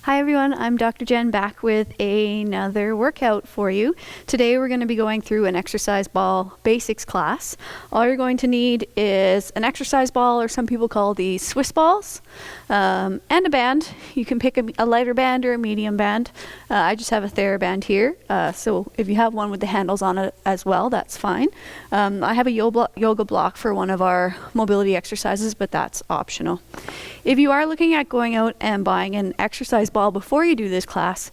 Hi everyone, I'm Dr. Jen back with another workout for you. Today we're going to be going through an exercise ball basics class. All you're going to need is an exercise ball, or some people call these Swiss balls, and a band. You can pick a lighter band or a medium band. I just have a TheraBand here, so if you have one with the handles on it as well, that's fine. I have a yoga block for one of our mobility exercises, but that's optional. If you are looking at going out and buying an exercise ball before you do this class,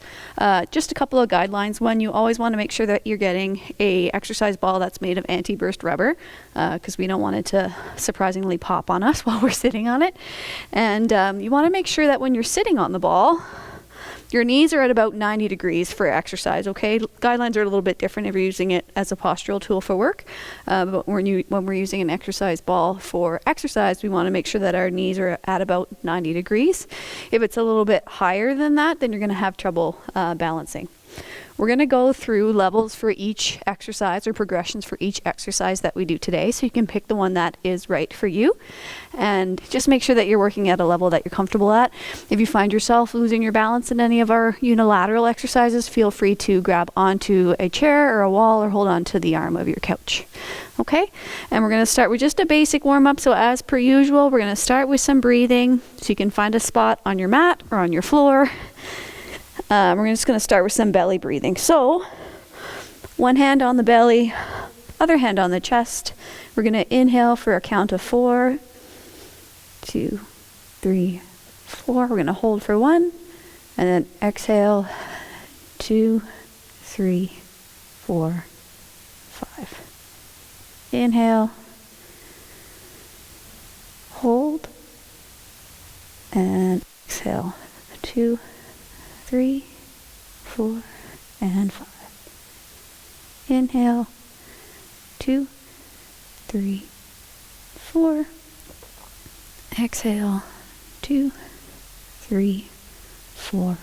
just a couple of guidelines. One, you always want to make sure that you're getting a exercise ball that's made of anti-burst rubber, because we don't want it to surprisingly pop on us while we're sitting on it. And you want to make sure that when you're sitting on the ball, your knees are at about 90 degrees for exercise, okay? Guidelines are a little bit different if you're using it as a postural tool for work. But when we're using an exercise ball for exercise, we want to make sure that our knees are at about 90 degrees. If it's a little bit higher than that, then you're going to have trouble balancing. We're going to go through levels for each exercise, or progressions for each exercise that we do today, so you can pick the one that is right for you. And just make sure that you're working at a level that you're comfortable at. If you find yourself losing your balance in any of our unilateral exercises, feel free to grab onto a chair or a wall, or hold on to the arm of your couch. Okay? And we're going to start with just a basic warm-up. So as per usual, we're going to start with some breathing. So you can find a spot on your mat or on your floor. We're just going to start with some belly breathing. So, one hand on the belly, other hand on the chest. We're going to inhale for a count of 4, 2, 3, 4. We're going to hold for 1, and then exhale, 2, 3, 4, 5. Inhale, hold, and exhale, 2, 3, 4, and 5. Inhale, 2, 3, 4. Exhale, 2, 3, 4,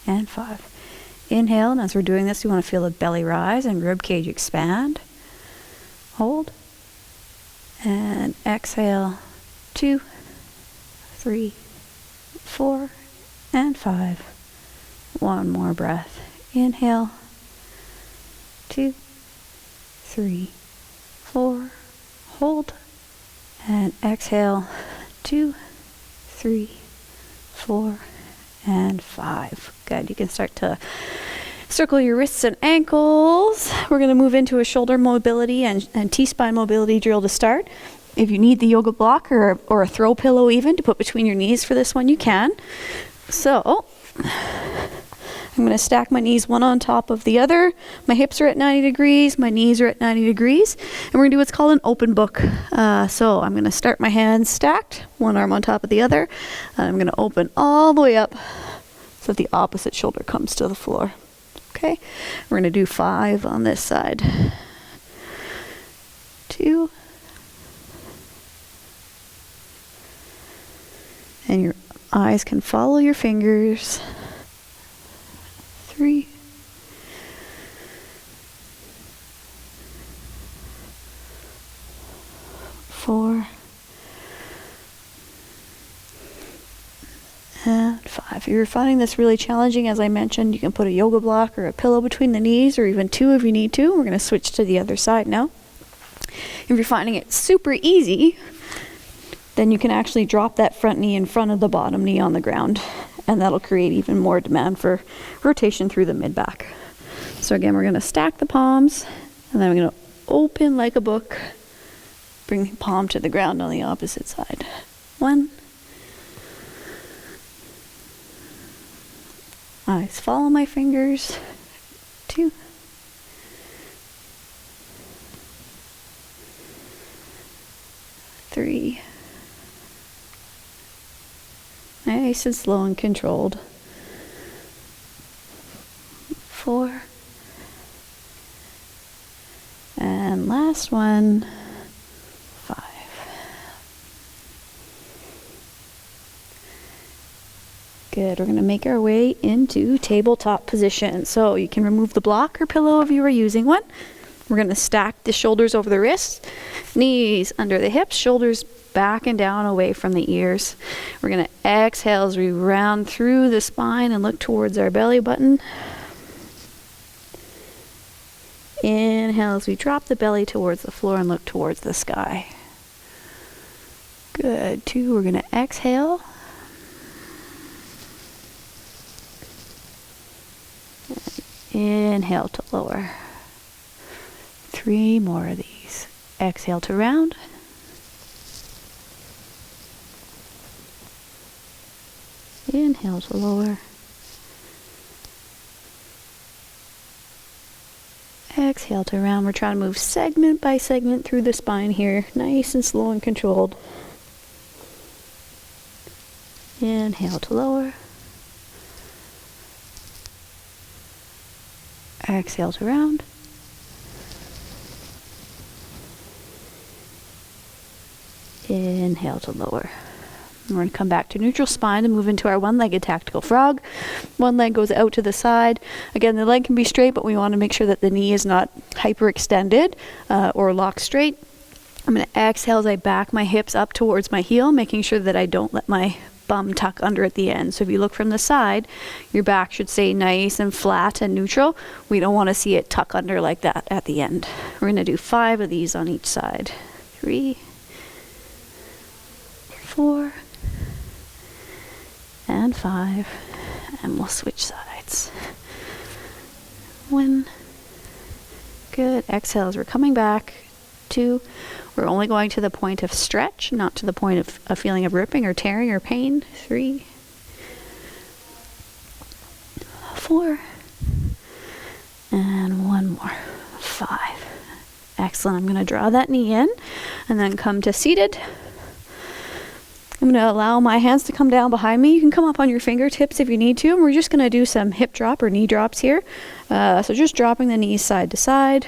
and 5. Inhale, and as we're doing this, you want to feel the belly rise and rib cage expand. Hold, and exhale, 2, 3, 4, and 5. One more breath. Inhale, 2, 3, 4. Hold, and exhale, 2, 3, 4, and 5. Good. You can start to circle your wrists and ankles. We're going to move into a shoulder mobility and T-spine mobility drill to start. If you need the yoga block or a throw pillow even to put between your knees for this one, you can. So I'm going to stack my knees one on top of the other. My hips are at 90 degrees. My knees are at 90 degrees. And we're going to do what's called an open book. So I'm going to start my hands stacked, one arm on top of the other. And I'm going to open all the way up so that the opposite shoulder comes to the floor. Okay? We're going to do 5 on this side. 2. And your eyes can follow your fingers. 3. 4. And 5. If you're finding this really challenging, as I mentioned, you can put a yoga block or a pillow between the knees, or even 2 if you need to. We're going to switch to the other side now. If you're finding it super easy, then you can actually drop that front knee in front of the bottom knee on the ground, and that'll create even more demand for rotation through the mid-back. So again, we're going to stack the palms, and then we're going to open like a book, bring the palm to the ground on the opposite side. 1. Eyes follow my fingers. 2. 3. Nice and slow and controlled. 4. And last one, 5. Good. We're going to make our way into tabletop position. So you can remove the block or pillow if you are using one. We're going to stack the shoulders over the wrists, knees under the hips, shoulders back and down away from the ears. We're going to exhale as we round through the spine and look towards our belly button. Inhale as we drop the belly towards the floor and look towards the sky. Good. 2, we're going to exhale. Inhale to lower. 3 more of these. Exhale to round. Inhale to lower. Exhale to round. We're trying to move segment by segment through the spine here, nice and slow and controlled. Inhale to lower. Exhale to round. Inhale to lower. We're going to come back to neutral spine and move into our one-legged tactical frog. One leg goes out to the side. Again, the leg can be straight, but we want to make sure that the knee is not hyperextended or locked straight. I'm going to exhale as I back my hips up towards my heel, making sure that I don't let my bum tuck under at the end. So if you look from the side, your back should stay nice and flat and neutral. We don't want to see it tuck under like that at the end. We're going to do 5 of these on each side. 3, 4, and 5, and we'll switch sides. 1, good. Exhale as we're coming back. 2, we're only going to the point of stretch, not to the point of a feeling of ripping or tearing or pain. 3, 4, and 1 more. 5. Excellent. I'm going to draw that knee in and then come to seated. I'm going to allow my hands to come down behind me. You can come up on your fingertips if you need to. And we're just going to do some hip drop or knee drops here. So just dropping the knees side to side.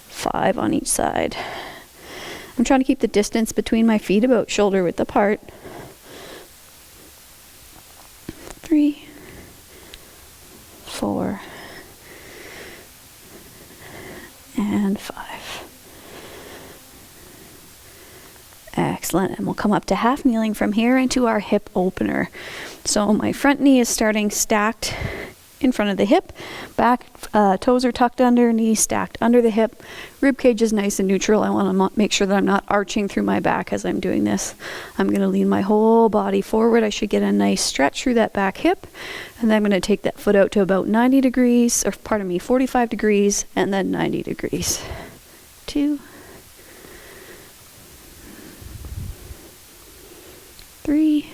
5 on each side. I'm trying to keep the distance between my feet about shoulder width apart. 3, 4, and 5. Excellent. And we'll come up to half kneeling from here into our hip opener. So my front knee is starting stacked in front of the hip. Back toes are tucked under, knees stacked under the hip. Rib cage is nice and neutral. I want to make sure that I'm not arching through my back as I'm doing this. I'm going to lean my whole body forward. I should get a nice stretch through that back hip. And then I'm going to take that foot out to about 90 degrees, or pardon me, 45 degrees, and then 90 degrees. 2, 3,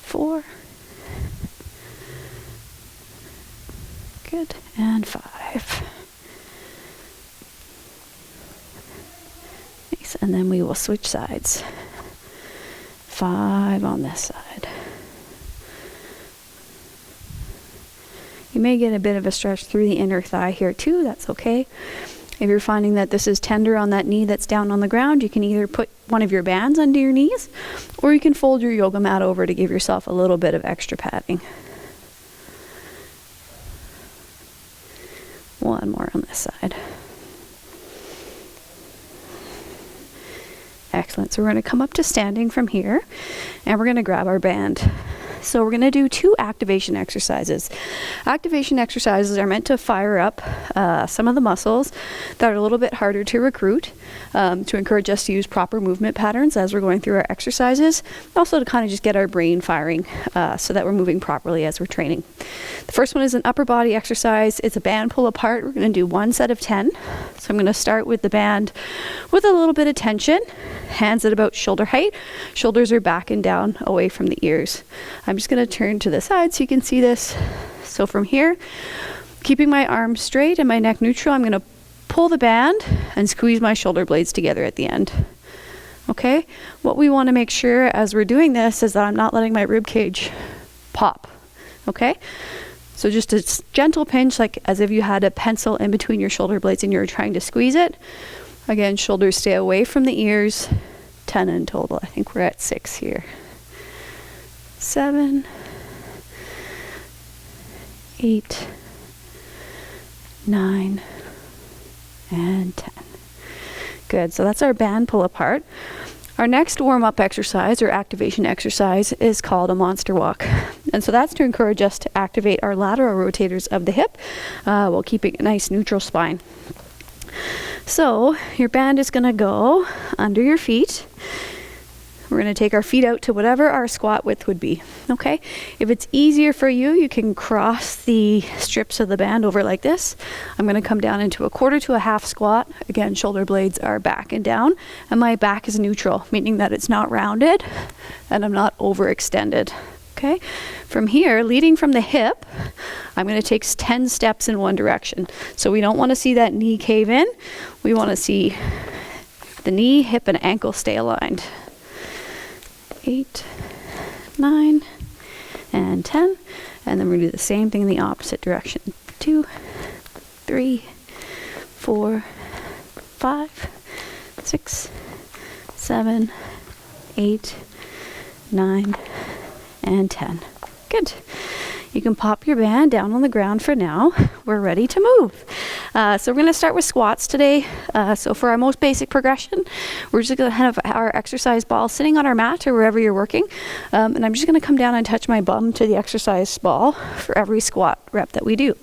4, good, and 5. Nice, and then we will switch sides. 5 on this side. You may get a bit of a stretch through the inner thigh here too, that's okay. If you're finding that this is tender on that knee that's down on the ground, you can either put one of your bands under your knees, or you can fold your yoga mat over to give yourself a little bit of extra padding. 1 more on this side. Excellent. So we're going to come up to standing from here, and we're going to grab our band. So we're going to do 2 activation exercises. Activation exercises are meant to fire up some of the muscles that are a little bit harder to recruit, to encourage us to use proper movement patterns as we're going through our exercises, also to kind of just get our brain firing so that we're moving properly as we're training. The first one is an upper body exercise. It's a band pull apart. We're going to do 1 set of 10. So I'm going to start with the band with a little bit of tension, hands at about shoulder height. Shoulders are back and down away from the ears. I'm just going to turn to the side so you can see this. So from here, keeping my arms straight and my neck neutral, I'm going to pull the band and squeeze my shoulder blades together at the end. Okay? What we want to make sure as we're doing this is that I'm not letting my rib cage pop. Okay? So just a gentle pinch, like as if you had a pencil in between your shoulder blades and you're trying to squeeze it. Again, shoulders stay away from the ears. 10 in total. I think we're at 6 here. 7, 8, 9, and 10. Good, so that's our band pull apart. Our next warm-up exercise or activation exercise is called a monster walk. And so that's to encourage us to activate our lateral rotators of the hip while keeping a nice neutral spine. So your band is going to go under your feet. We're going to take our feet out to whatever our squat width would be, okay? If it's easier for you, you can cross the strips of the band over like this. I'm going to come down into a quarter to a half squat. Again, shoulder blades are back and down, and my back is neutral, meaning that it's not rounded and I'm not overextended, okay? From here, leading from the hip, I'm going to take 10 steps in one direction. So we don't want to see that knee cave in. We want to see the knee, hip, and ankle stay aligned. 8, 9, and 10. And then we're going to do the same thing in the opposite direction. 2, 3, 4, 5, 6, 7, 8, 9, and 10. Good. You can pop your band down on the ground for now. We're ready to move. So we're going to start with squats today. So for our most basic progression, we're just going to have our exercise ball sitting on our mat or wherever you're working. And I'm just going to come down and touch my bum to the exercise ball for every squat rep that we do.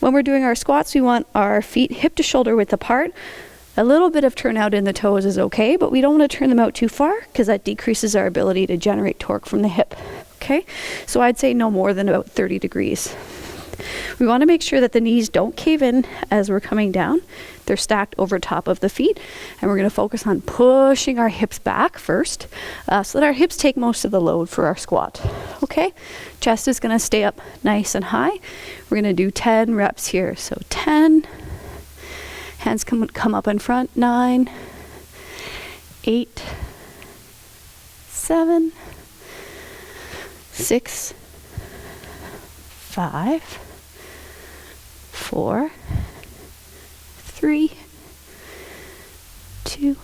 When we're doing our squats, we want our feet hip to shoulder width apart. A little bit of turnout in the toes is okay, but we don't want to turn them out too far because that decreases our ability to generate torque from the hip. Okay, so I'd say no more than about 30 degrees. We want to make sure that the knees don't cave in as we're coming down. They're stacked over top of the feet, and we're going to focus on pushing our hips back first so that our hips take most of the load for our squat. Okay, chest is going to stay up nice and high. We're going to do 10 reps here. So 10, hands come up in front, 9, 8, 7, 6, 5, 4, 3, 2,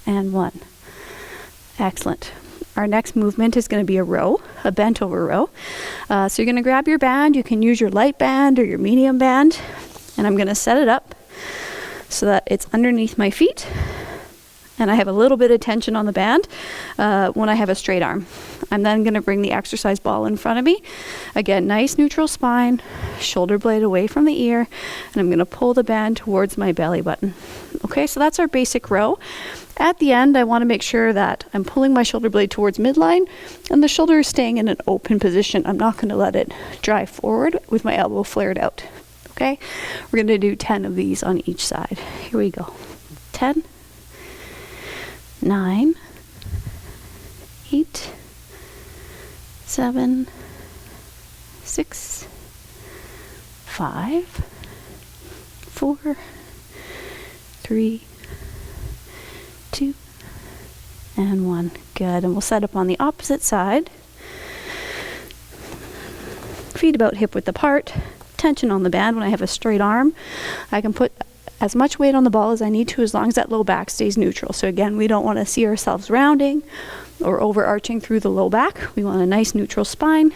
and 1. Excellent. Our next movement is going to be a row, a bent over row. So you're going to grab your band. You can use your light band or your medium band. And I'm going to set it up so that it's underneath my feet. And I have a little bit of tension on the band when I have a straight arm. I'm then going to bring the exercise ball in front of me. Again, nice neutral spine, shoulder blade away from the ear, and I'm going to pull the band towards my belly button. Okay, so that's our basic row. At the end, I want to make sure that I'm pulling my shoulder blade towards midline and the shoulder is staying in an open position. I'm not going to let it drive forward with my elbow flared out. Okay, we're going to do 10 of these on each side. Here we go. 10, 9, 8, 7, 6, 5, 4, 3, 2, and 1. Good. And we'll set up on the opposite side. Feet about hip width apart. Tension on the band. When I have a straight arm, I can put as much weight on the ball as I need to as long as that low back stays neutral. So again, we don't want to see ourselves rounding or overarching through the low back. We want a nice neutral spine.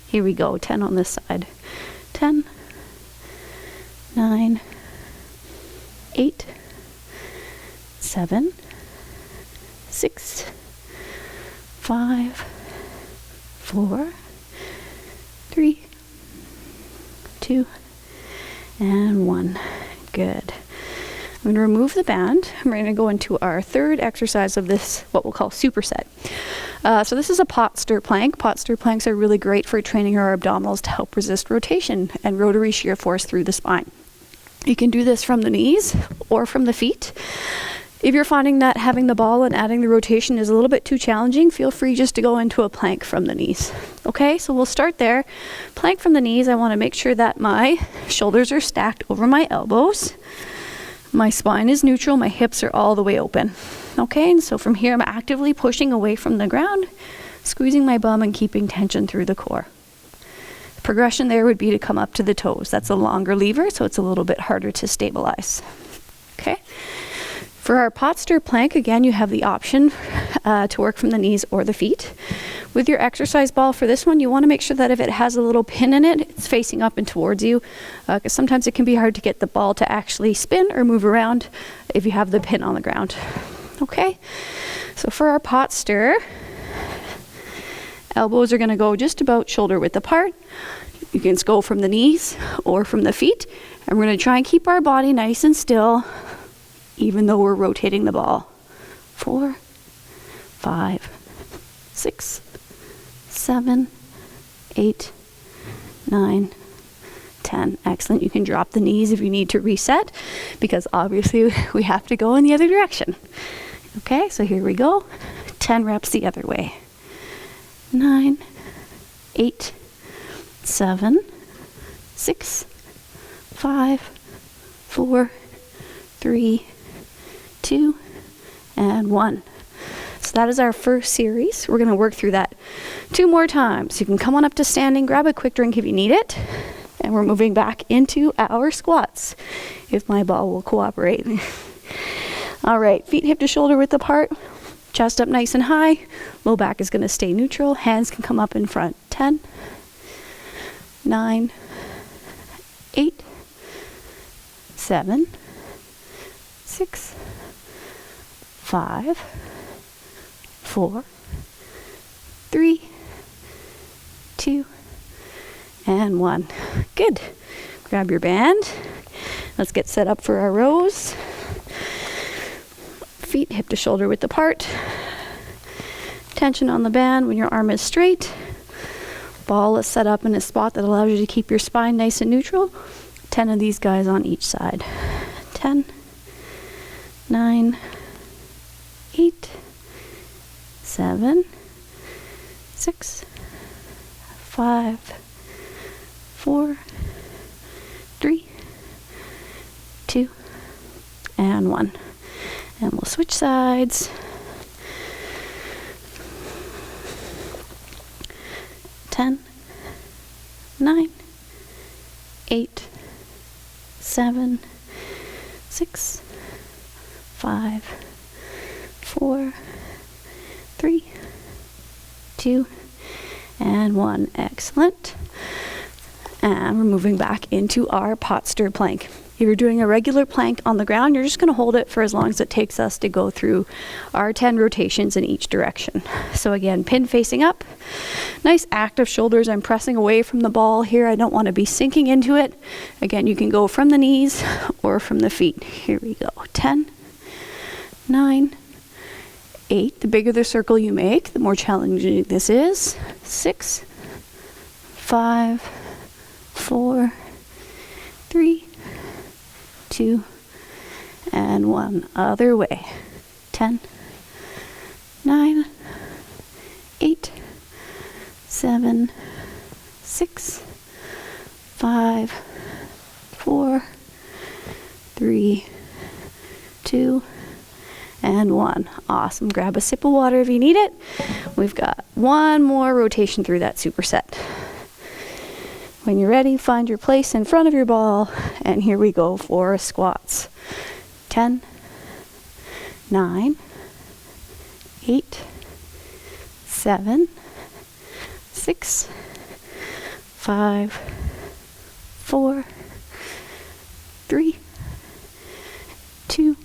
Here we go, 10 on this side. 10, 9, 8, 7, 6, 5, 4, 3, 2, and 1. Good. I'm going to remove the band. We're going to go into our third exercise of this, what we'll call superset. So this is a pot stir plank. Pot stir planks are really great for training our abdominals to help resist rotation and rotary shear force through the spine. You can do this from the knees or from the feet. If you're finding that having the ball and adding the rotation is a little bit too challenging, feel free just to go into a plank from the knees. Okay, so we'll start there. Plank from the knees, I want to make sure that my shoulders are stacked over my elbows. My spine is neutral, my hips are all the way open. Okay, and so from here I'm actively pushing away from the ground, squeezing my bum and keeping tension through the core. The progression there would be to come up to the toes. That's a longer lever, so it's a little bit harder to stabilize. Okay. For our pot stir plank, again, you have the option to work from the knees or the feet. With your exercise ball for this one, you want to make sure that if it has a little pin in it, it's facing up and towards you, because sometimes it can be hard to get the ball to actually spin or move around if you have the pin on the ground. Okay, so for our pot stir, elbows are going to go just about shoulder width apart. You can go from the knees or from the feet, and we're going to try and keep our body nice and still, even though we're rotating the ball. 4, 5, 6, 7, 8, 9, 10. Excellent. You can drop the knees if you need to reset, because obviously we have to go in the other direction. Okay, so here we go. 10 reps the other way. 9, 8, 7, 6, 5, 4, 3, 2, and 1. So that is our first series. We're going to work through that 2 more times. You can come on up to standing, grab a quick drink if you need it, and we're moving back into our squats, if my ball will cooperate. All right, feet hip to shoulder width apart, chest up nice and high, low back is going to stay neutral, hands can come up in front. 10, 9, 8, 7, 6, 5, 4, 3, 2, and 1. Good. Grab your band. Let's get set up for our rows. Feet hip to shoulder width apart. Tension on the band when your arm is straight. Ball is set up in a spot that allows you to keep your spine nice and neutral. 10 of these guys on each side. 10, 9, 8, 7, 6, 5, 4, 3, 2, and 1. And we'll switch sides. 10, 9, 8, 7, 6, 5, 4, 3, 2, and 1. Excellent. And we're moving back into our pot stir plank. If you're doing a regular plank on the ground, you're just going to hold it for as long as it takes us to go through our 10 rotations in each direction. So again, pin facing up, nice active shoulders. I'm pressing away from the ball here. I don't want to be sinking into it. Again, you can go from the knees or from the feet. Here we go. 10, 9, 8. The bigger the circle you make, the more challenging this is. 6, 5, 4, 3, 2, and 1. Other way. 10, 9, 8, 7, 6, 5, 4, 3, 2, and 1. Awesome. Grab a sip of water if you need it. We've got one more rotation through that superset. When you're ready, find your place in front of your ball, and here we go for squats. 10, 9, 8, 7, 6, 5, 4, 3, 2,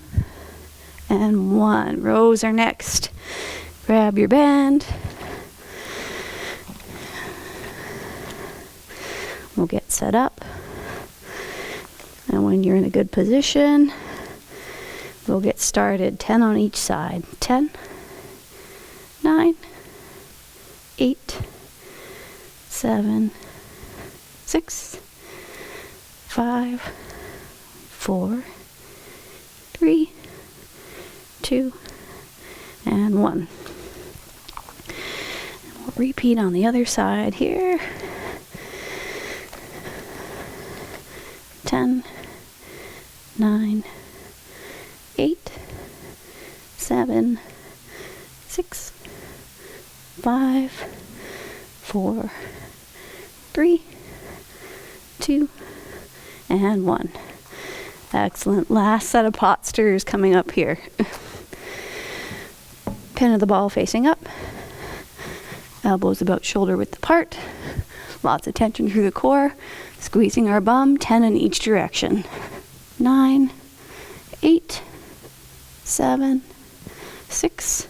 and 1. Rows are next. Grab your band. We'll get set up. And when you're in a good position, we'll get started. 10 on each side. 10, 9, 8, 7, 6, 5, 4, 3, 2, and 1. And we'll repeat on the other side here. 10, 9, 8, 7, 6, 5, 4, 3, 2, and 1. Excellent. Last set of pot stirs coming up here. Pin of the ball facing up. Elbows about shoulder width apart. Lots of tension through the core. Squeezing our bum, 10 in each direction. 9, 8, 7, 6,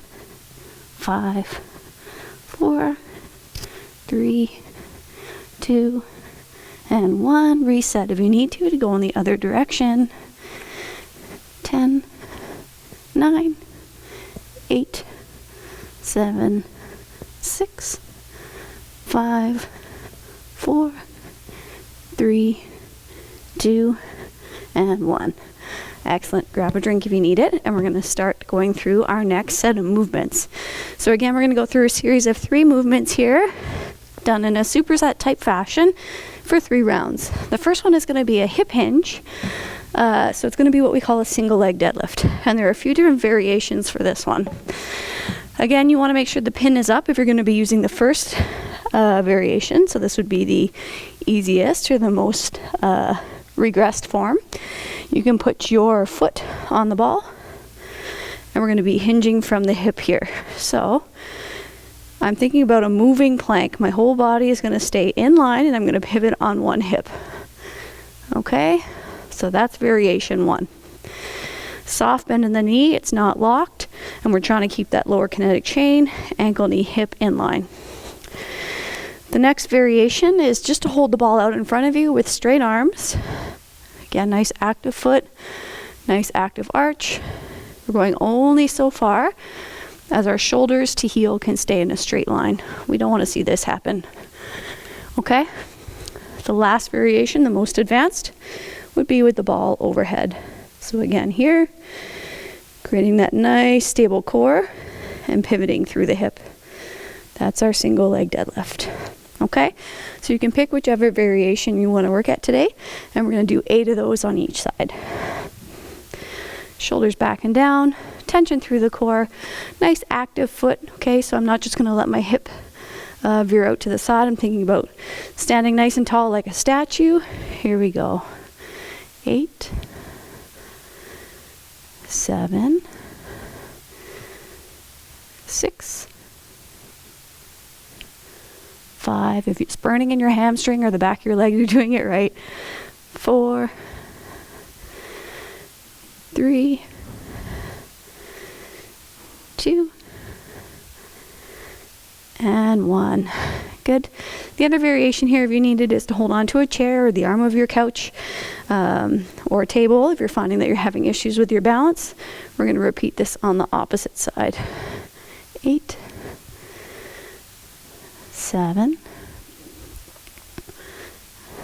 5, 4, 3, 2, and 1. Reset if you need to go in the other direction. 10, 9, 8, 7, 6, 5, 4, 3, 2, and 1. Excellent. Grab a drink if you need it, and we're going to start going through our next set of movements. So again, we're going to go through a series of 3 movements here, done in a superset type fashion for 3 rounds. The first one is going to be a hip hinge. So it's going to be what we call a single leg deadlift, and there are a few different variations for this one. Again, you want to make sure the pin is up if you're going to be using the first variation. So this would be the easiest or the most regressed form. You can put your foot on the ball, and we're going to be hinging from the hip here. So I'm thinking about a moving plank. My whole body is going to stay in line, and I'm going to pivot on one hip. Okay, so that's variation 1. Soft bend in the knee, it's not locked, and we're trying to keep that lower kinetic chain, ankle, knee, hip in line. The next variation is just to hold the ball out in front of you with straight arms. Again, nice active foot, nice active arch. We're going only so far as our shoulders to heel can stay in a straight line. We don't want to see this happen. Okay? The last variation, the most advanced, would be with the ball overhead. So again here, creating that nice stable core and pivoting through the hip. That's our single leg deadlift. Okay, so you can pick whichever variation you want to work at today, and we're going to do 8 of those on each side. Shoulders back and down, tension through the core, nice active foot. Okay, so I'm not just going to let my hip veer out to the side. I'm thinking about standing nice and tall like a statue. Here we go. 8, 7, 6, 5. If it's burning in your hamstring or the back of your leg, you're doing it right. 4, 3, 2, and 1. Good. The other variation here, if you need it, is to hold on to a chair or the arm of your couch or a table if you're finding that you're having issues with your balance. We're going to repeat this on the opposite side. 8, 7,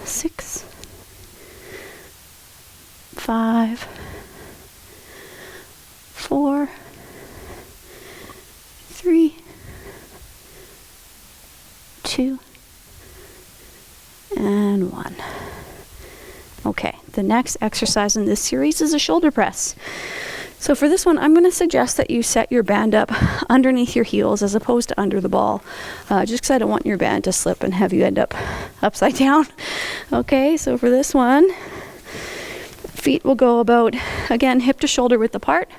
6, 5, 4, 3, 2, and 1. Okay, the next exercise in this series is a shoulder press. So for this one, I'm going to suggest that you set your band up underneath your heels as opposed to under the ball, just because I don't want your band to slip and have you end up upside down. Okay, so for this one, feet will go about, again, hip to shoulder width apart.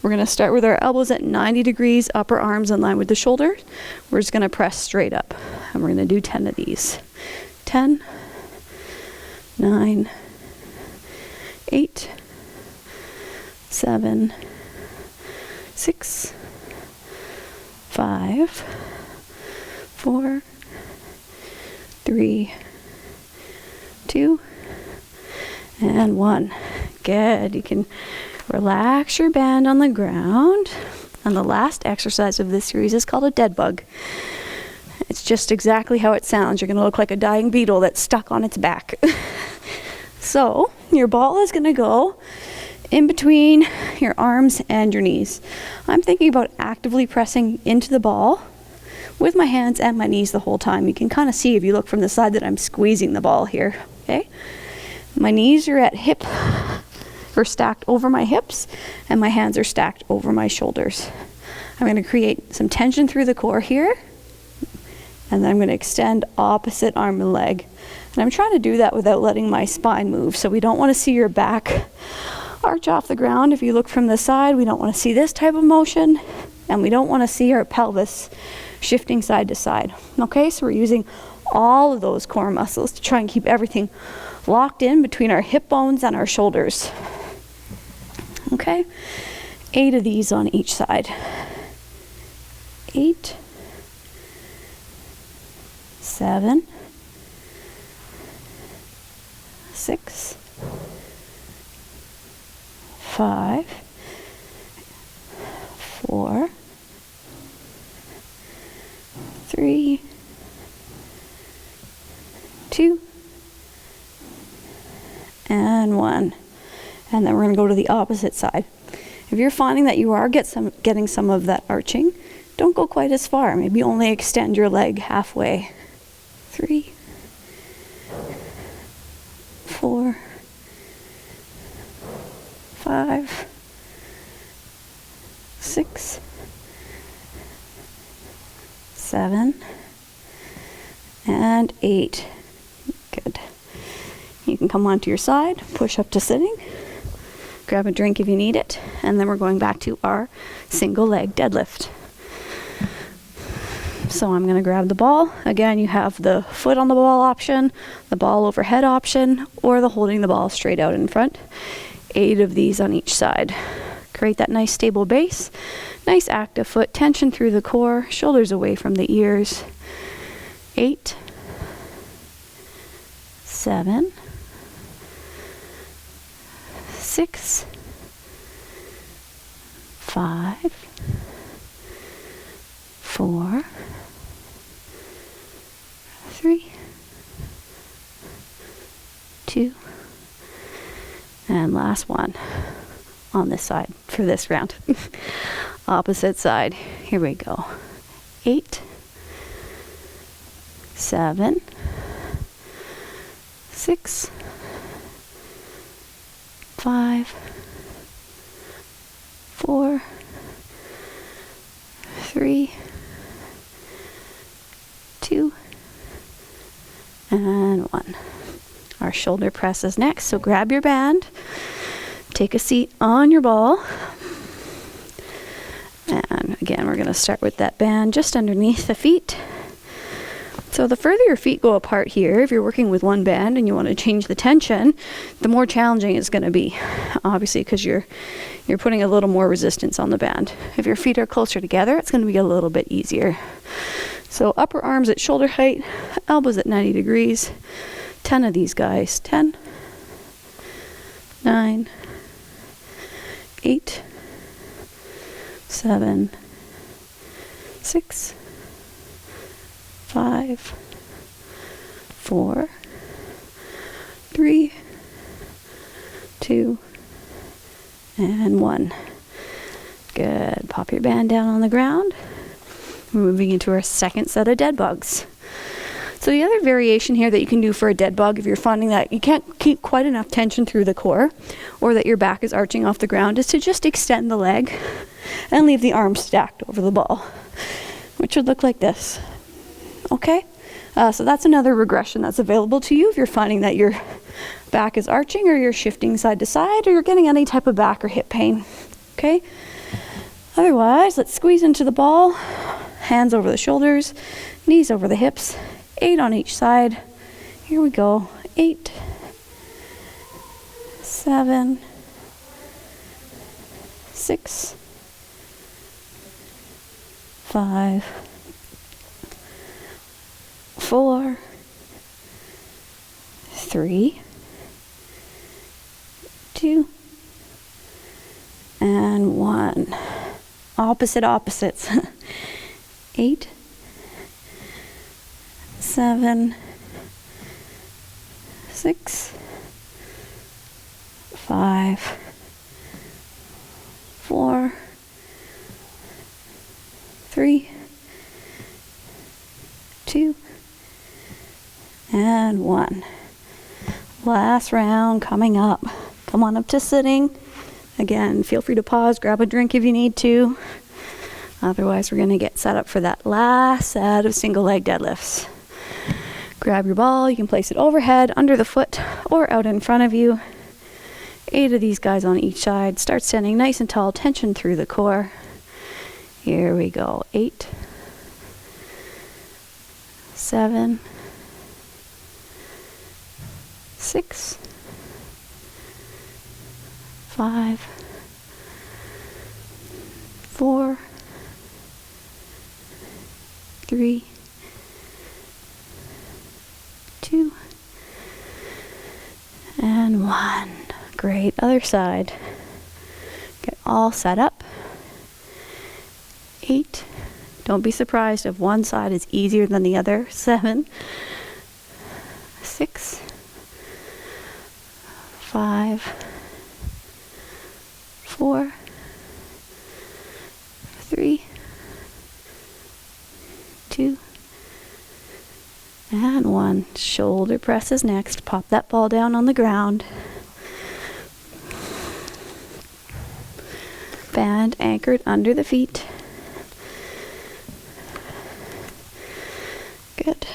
We're going to start with our elbows at 90 degrees, upper arms in line with the shoulder. We're just going to press straight up, and we're going to do 10 of these. 10, 9, 8, 7, 6, 5, 4, 3, 2, and 1. Good. You can relax your band on the ground. And the last exercise of this series is called a dead bug. It's just exactly how it sounds. You're going to look like a dying beetle that's stuck on its back. So your ball is going to go in between your arms and your knees. I'm thinking about actively pressing into the ball with my hands and my knees the whole time. You can kind of see if you look from the side that I'm squeezing the ball here. Okay, my knees are at hip or stacked over my hips, and my hands are stacked over my shoulders. I'm going to create some tension through the core here, and then I'm going to extend opposite arm and leg. And I'm trying to do that without letting my spine move, so we don't want to see your back arch off the ground. If you look from the side, we don't want to see this type of motion. and we don't want to see our pelvis shifting side to side. Okay, so we're using all of those core muscles to try and keep everything locked in between our hip bones and our shoulders. Okay, 8 of these on each side. 8, 7, 6, 5, 4, 3, 2, and 1. And then we're going to go to the opposite side. If you're finding that you are getting some of that arching, don't go quite as far. Maybe only extend your leg halfway. 3, 4, 5, 6, 7, and 8. Good. You can come onto your side, push up to sitting, grab a drink if you need it, and then we're going back to our single leg deadlift. So I'm going to grab the ball. Again, you have the foot on the ball option, the ball overhead option, or the holding the ball straight out in front. 8 of these on each side. Create that nice stable base, nice active foot, tension through the core, shoulders away from the ears. 8, 7, 6, 5, 4, 3, 2, and last one on this side for this round. Opposite side. Here we go. 8, 7, 6, 5, 4, 3, 2, and 1. Our shoulder press is next, so grab your band, take a seat on your ball, and again we're going to start with that band just underneath the feet. So the further your feet go apart here, if you're working with one band and you want to change the tension, the more challenging it's going to be, obviously, because you're putting a little more resistance on the band. If your feet are closer together, it's going to be a little bit easier. So upper arms at shoulder height, elbows at 90 degrees, 10 of these guys. 10, 9, 8, 7, 6, 5, 4, 3, 2, and 1. Good. Pop your band down on the ground. We're moving into our second set of dead bugs. So the other variation here that you can do for a dead bug, if you're finding that you can't keep quite enough tension through the core, or that your back is arching off the ground, is to just extend the leg and leave the arms stacked over the ball, which would look like this. Okay? So that's another regression that's available to you if you're finding that your back is arching, or you're shifting side to side, or you're getting any type of back or hip pain. Okay? Otherwise, let's squeeze into the ball, hands over the shoulders, knees over the hips, 8 on each side. Here we go. 8, 7, 6, 5, 4, 3, 2, and 1. Opposites. 8, 7, 6, 5, 4, 3, 2, and 1. Last round coming up. Come on up to sitting. Again, feel free to pause, grab a drink if you need to. Otherwise, we're going to get set up for that last set of single leg deadlifts. Grab your ball. You can place it overhead, under the foot, or out in front of you. 8 of these guys on each side. Start standing nice and tall, tension through the core. Here we go. 8, 7, 6, 5, 4, 3, 2, and 1. Great. Other side. Get all set up. 8. Don't be surprised if one side is easier than the other. 7, 6, 5, 4, 3, 2, and 1. Shoulder presses next. Pop that ball down on the ground. Band anchored under the feet. Good.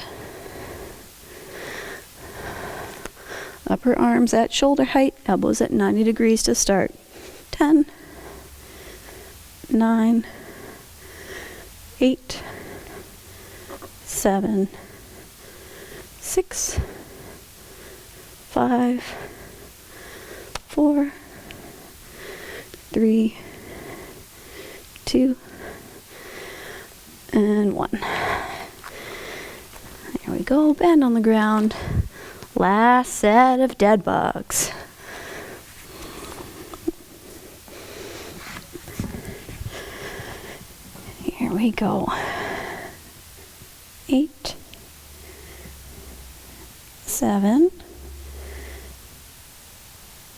Upper arms at shoulder height, elbows at 90 degrees to start. 10, 9, 8, 7, 6, 5, 4, 3, 2, and 1. There we go, bend on the ground. Last set of dead bugs. Here we go. 8, 7,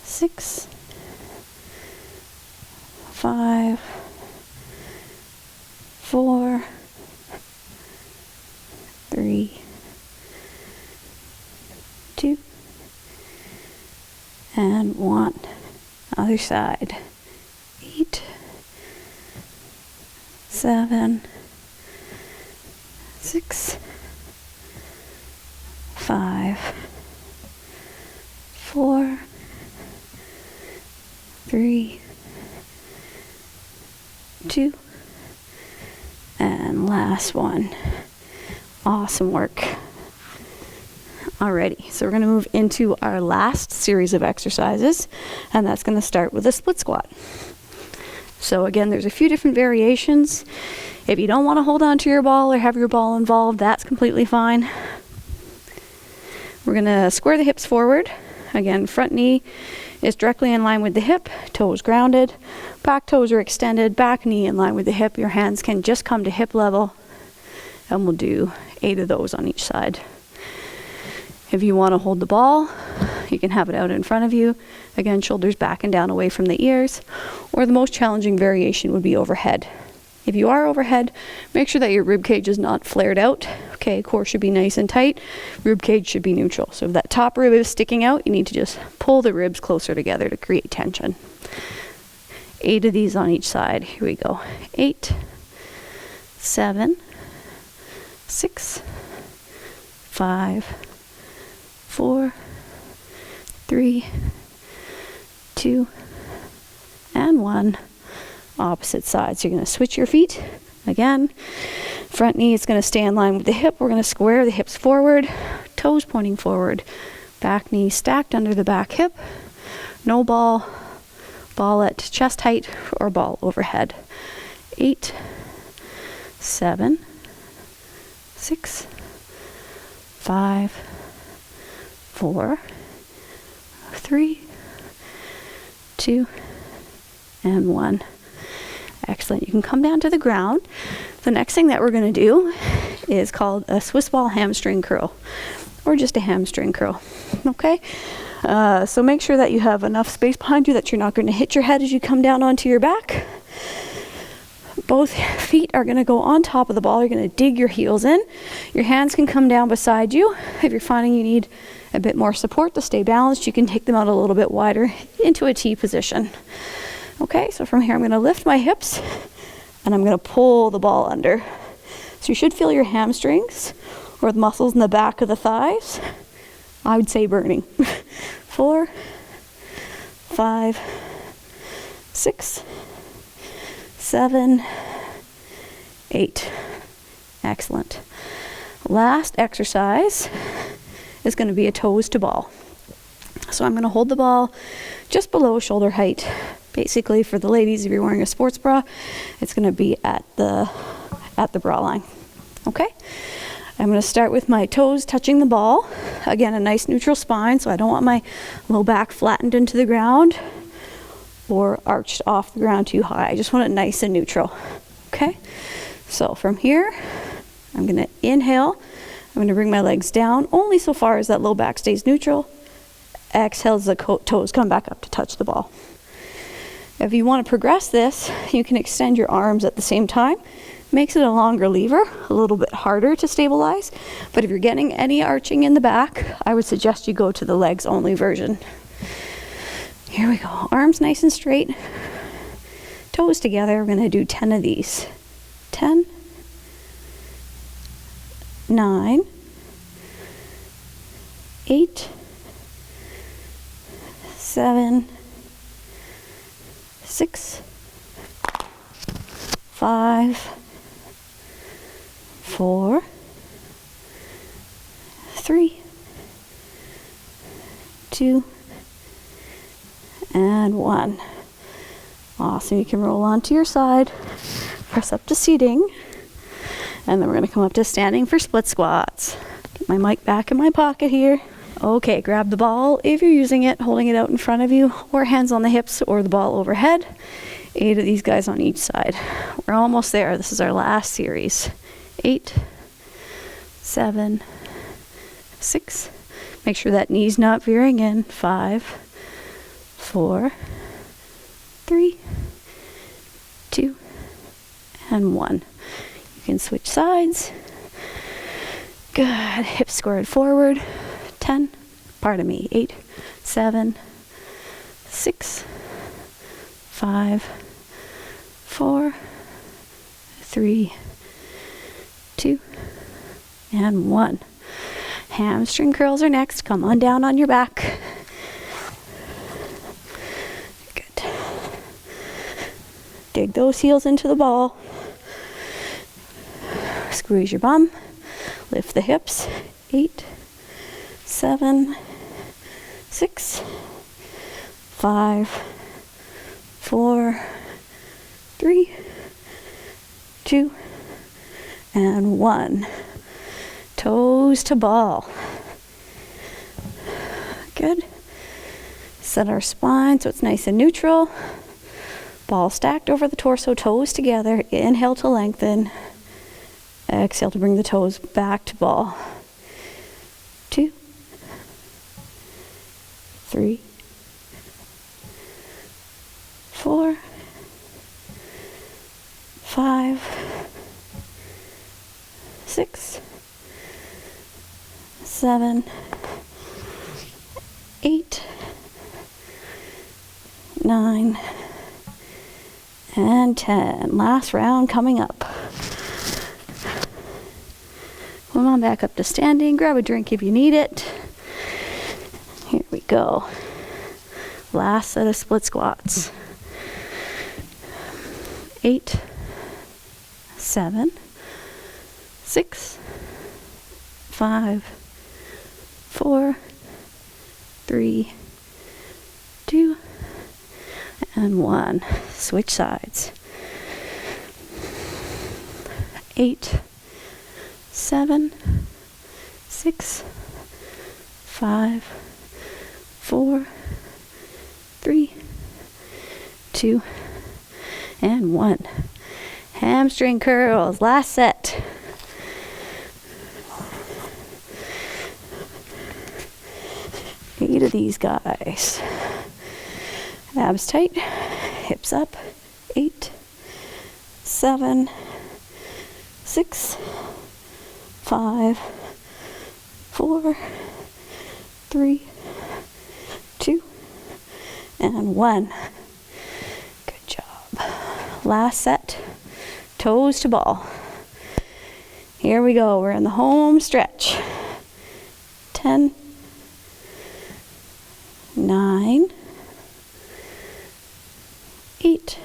6, 5, 4, 3, 2, and 1. Other side. 8, 7, 6, 5, 4, 3, 2, and last one. Awesome work. Alrighty, so we're going to move into our last series of exercises, and that's going to start with a split squat. So again, there's a few different variations. If you don't want to hold on to your ball or have your ball involved, that's completely fine. We're going to square the hips forward. Again, front knee is directly in line with the hip, toes grounded, back toes are extended, back knee in line with the hip. Your hands can just come to hip level, and we'll do 8 of those on each side. If you want to hold the ball, you can have it out in front of you. Again, shoulders back and down away from the ears. Or the most challenging variation would be overhead. If you are overhead, make sure that your rib cage is not flared out. Okay, core should be nice and tight. Rib cage should be neutral. So if that top rib is sticking out, you need to just pull the ribs closer together to create tension. 8 of these on each side. Here we go. 8, 7, 6, 5, 4, 3, 2, and 1. Opposite sides. You're going to switch your feet. Again, front knee is going to stay in line with the hip. We're going to square the hips forward, toes pointing forward. Back knee stacked under the back hip. No ball. Ball at chest height or ball overhead. 8, 7, 6, 5, 4, 3, 2, and 1. Excellent. You can come down to the ground. The next thing that we're going to do is called a Swiss ball hamstring curl, or just a hamstring curl. Okay? So make sure that you have enough space behind you that you're not going to hit your head as you come down onto your back. Both feet are going to go on top of the ball. You're going to dig your heels in. Your hands can come down beside you. If you're finding you need a bit more support to stay balanced, you can take them out a little bit wider into a T position. Okay, so from here I'm going to lift my hips and I'm going to pull the ball under. So you should feel your hamstrings or the muscles in the back of the thighs. I would say burning. 4, 5, 6, 7, 8. Excellent. Last exercise is going to be a toes to ball. So I'm going to hold the ball just below shoulder height. Basically, for the ladies, if you're wearing a sports bra, it's going to be at the bra line. Okay? I'm going to start with my toes touching the ball. Again, a nice neutral spine, so I don't want my low back flattened into the ground or arched off the ground too high. I just want it nice and neutral. Okay? So from here, I'm going to inhale. I'm going to bring my legs down only so far as that low back stays neutral. Exhale as the toes come back up to touch the ball. If you want to progress this, you can extend your arms at the same time. Makes it a longer lever, a little bit harder to stabilize. But if you're getting any arching in the back, I would suggest you go to the legs only version. Here we go. Arms nice and straight. Toes together. We're going to do 10 of these. 10, 9, 8, 7, 6, 5, 4, 3, 2, and 1. Awesome. You can roll onto your side, press up to seating, and then we're going to come up to standing for split squats. Get my mic back in my pocket here. Okay, grab the ball if you're using it, holding it out in front of you, or hands on the hips or the ball overhead. 8 of these guys on each side. We're almost there. This is our last series. 8, 7, 6. Make sure that knee's not veering in. 5, 4, 3, 2, and 1. You can switch sides. Good. Hips squared forward. 10, 8, 7, 6, 5, 4, 3, 2, and 1. Hamstring curls are next. Come on down on your back. Good. Dig those heels into the ball. Squeeze your bum. Lift the hips. 8, 7, 6, 5, 4, 3, 2, and 1. Toes to ball. Good. Set our spine so it's nice and neutral. Ball stacked over the torso, toes together. Inhale to lengthen. Exhale to bring the toes back to ball. 2, 3, 4, 5, 6, 7, 8, 9, and 10. Last round coming up. Come on back up to standing. Grab a drink if you need it. Here we go. Last set of split squats. 8, 7, 6, 5, 4, 3, 2, and 1. Switch sides. 8, 7, 6, 5, 4, 3, 2, and 1. Hamstring curls. Last set. Eight of these guys. Abs tight. Hips up. 8, 7, 6, 5, 4, 3, 2, and 1. Good job. Last set. Toes to ball. Here we go. We're in the home stretch. 10, 9, 8,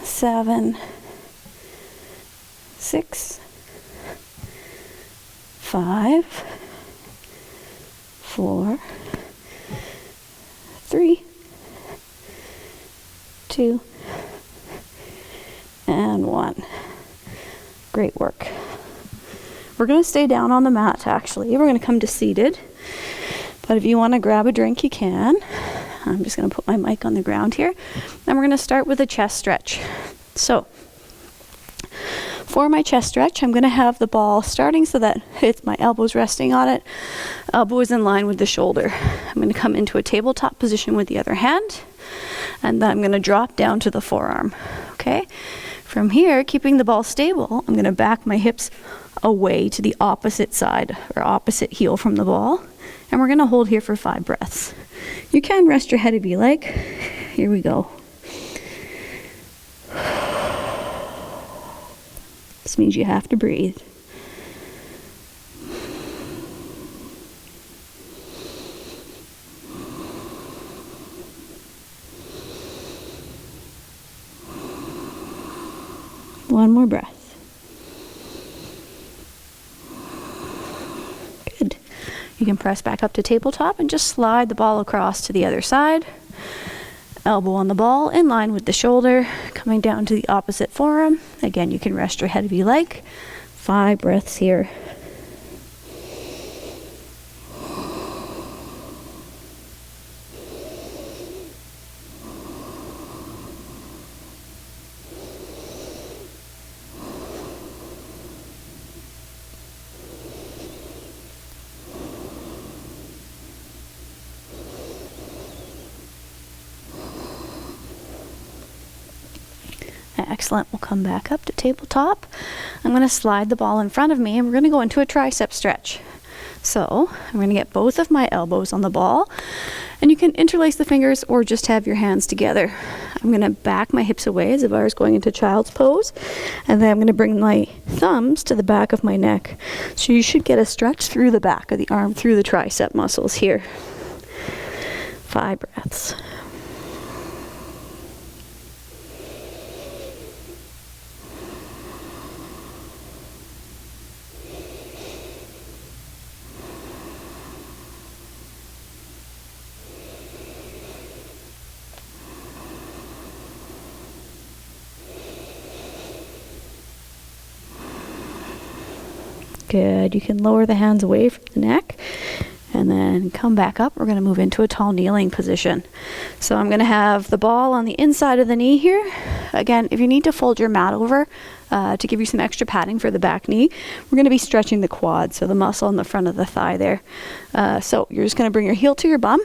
7, 6, 5, 4, 3, 2, and 1. Great work. We're going to stay down on the mat actually. We're going to come to seated. But if you want to grab a drink, you can. I'm just going to put my mic on the ground here. And we're going to start with a chest stretch. So, for my chest stretch, I'm going to have the ball starting so that it's my elbows resting on it. Elbow is in line with the shoulder. I'm going to come into a tabletop position with the other hand. And then I'm going to drop down to the forearm. Okay? From here, keeping the ball stable, I'm going to back my hips away to the opposite side or opposite heel from the ball. And we're going to hold here for 5 breaths. You can rest your head if you like. Here we go. This means you have to breathe. One more breath. Good. You can press back up to tabletop and just slide the ball across to the other side. Elbow on the ball in line with the shoulder, coming down to the opposite forearm. Again, you can rest your head if you like. 5 breaths here. Excellent. We'll come back up to tabletop. I'm going to slide the ball in front of me and we're going to go into a tricep stretch. So I'm going to get both of my elbows on the ball and you can interlace the fingers or just have your hands together. I'm going to back my hips away as if I was going into child's pose, and then I'm going to bring my thumbs to the back of my neck. So you should get a stretch through the back of the arm, through the tricep muscles here. 5 breaths. Good. You can lower the hands away from the neck and then come back up. We're going to move into a tall kneeling position. So I'm going to have the ball on the inside of the knee here. Again, if you need to fold your mat over to give you some extra padding for the back knee, we're going to be stretching the quad, so the muscle in the front of the thigh there. So you're just going to bring your heel to your bum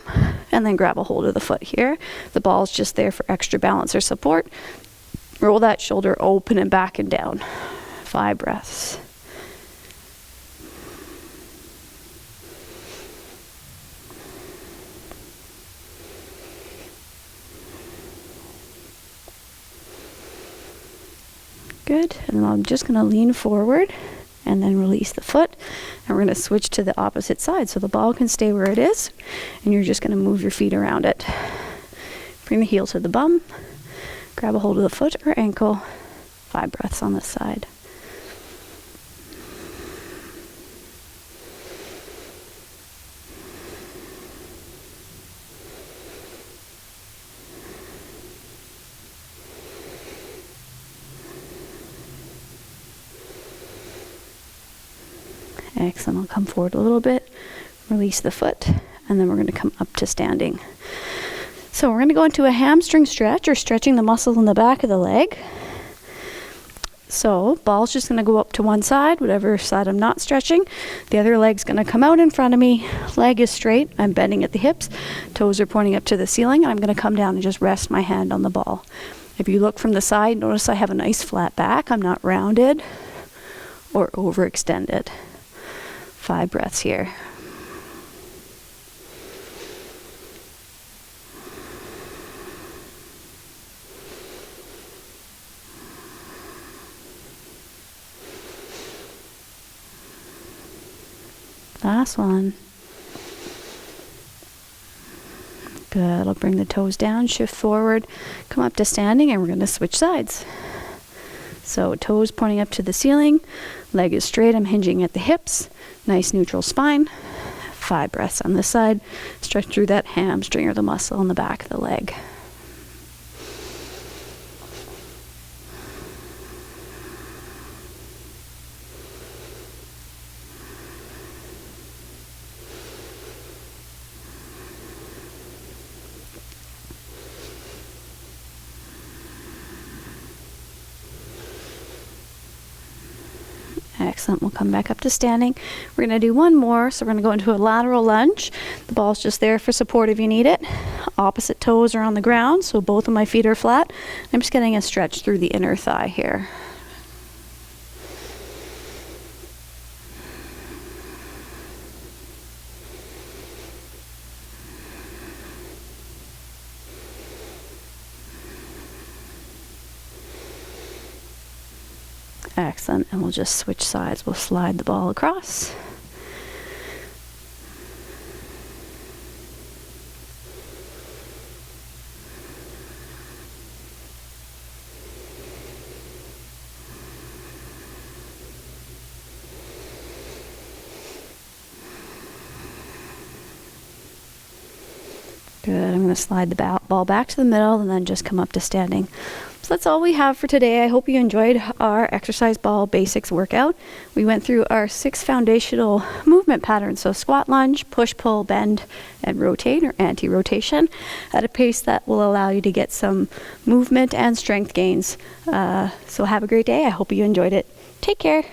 and then grab a hold of the foot here. The ball's just there for extra balance or support. Roll that shoulder open and back and down. 5 breaths. Good. And then I'm just going to lean forward and then release the foot. And we're going to switch to the opposite side so the ball can stay where it is. And you're just going to move your feet around it. Bring the heel to the bum. Grab a hold of the foot or ankle. 5 breaths on this side. Excellent. I'll come forward a little bit, release the foot, and then we're going to come up to standing. So we're going to go into a hamstring stretch, or stretching the muscles in the back of the leg. So ball's just going to go up to one side, whatever side I'm not stretching. The other leg's going to come out in front of me. Leg is straight. I'm bending at the hips. Toes are pointing up to the ceiling. And I'm going to come down and just rest my hand on the ball. If you look from the side, notice I have a nice flat back. I'm not rounded or overextended. 5 breaths here. Last one. Good. I'll bring the toes down, shift forward, come up to standing, and we're going to switch sides. So toes pointing up to the ceiling, leg is straight, I'm hinging at the hips, nice neutral spine. 5 breaths on this side. Stretch through that hamstring or the muscle in the back of the leg. Excellent. We'll come back up to standing. We're going to do one more. So we're going to go into a lateral lunge. The ball's just there for support if you need it. Opposite toes are on the ground, so both of my feet are flat. I'm just getting a stretch through the inner thigh here. Excellent, and we'll just switch sides. We'll slide the ball across. Good, I'm going to slide the ball back to the middle and then just come up to standing. So that's all we have for today. I hope you enjoyed our exercise ball basics workout. We went through our 6 foundational movement patterns. So squat, lunge, push, pull, bend, and rotate or anti-rotation at a pace that will allow you to get some movement and strength gains. So have a great day. I hope you enjoyed it. Take care.